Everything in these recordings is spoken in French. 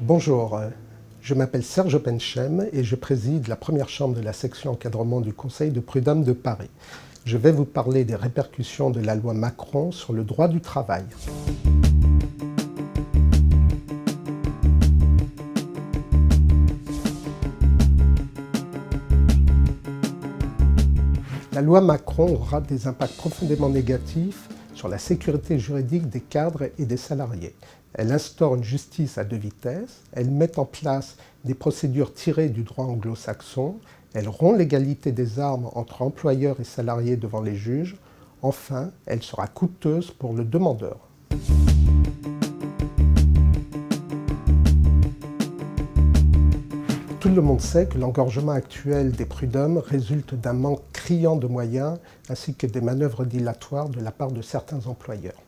Bonjour, je m'appelle Serge Penchem et je préside la première chambre de la section encadrement du Conseil de prud'homme de Paris. Je vais vous parler des répercussions de la loi Macron sur le droit du travail. La loi Macron aura des impacts profondément négatifs sur la sécurité juridique des cadres et des salariés. Elle instaure une justice à deux vitesses, elle met en place des procédures tirées du droit anglo-saxon, elle rompt l'égalité des armes entre employeurs et salariés devant les juges. Enfin, elle sera coûteuse pour le demandeur. Tout le monde sait que l'engorgement actuel des prud'hommes résulte d'un manque criant de moyens ainsi que des manœuvres dilatoires de la part de certains employeurs.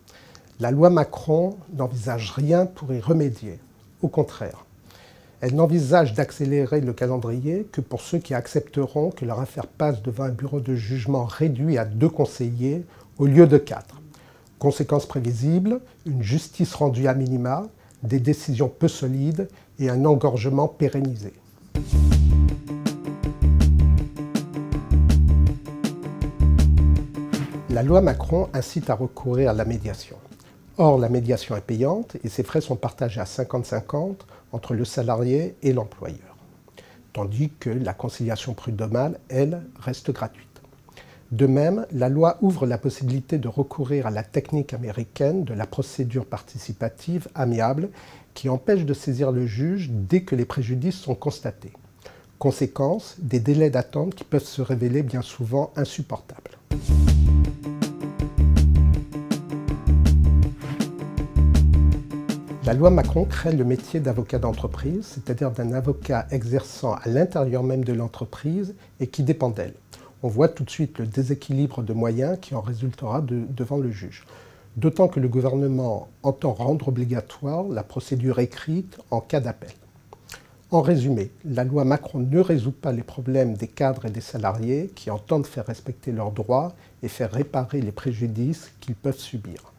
La loi Macron n'envisage rien pour y remédier. Au contraire, elle n'envisage d'accélérer le calendrier que pour ceux qui accepteront que leur affaire passe devant un bureau de jugement réduit à 2 conseillers au lieu de 4. Conséquences prévisibles, une justice rendue à minima, des décisions peu solides et un engorgement pérennisé. La loi Macron incite à recourir à la médiation. Or, la médiation est payante et ses frais sont partagés à 50-50 entre le salarié et l'employeur, tandis que la conciliation prud'homale, elle, reste gratuite. De même, la loi ouvre la possibilité de recourir à la technique américaine de la procédure participative amiable qui empêche de saisir le juge dès que les préjudices sont constatés. Conséquence, des délais d'attente qui peuvent se révéler bien souvent insupportables. La loi Macron crée le métier d'avocat d'entreprise, c'est-à-dire d'un avocat exerçant à l'intérieur même de l'entreprise et qui dépend d'elle. On voit tout de suite le déséquilibre de moyens qui en résultera devant le juge. D'autant que le gouvernement entend rendre obligatoire la procédure écrite en cas d'appel. En résumé, la loi Macron ne résout pas les problèmes des cadres et des salariés qui entendent faire respecter leurs droits et faire réparer les préjudices qu'ils peuvent subir.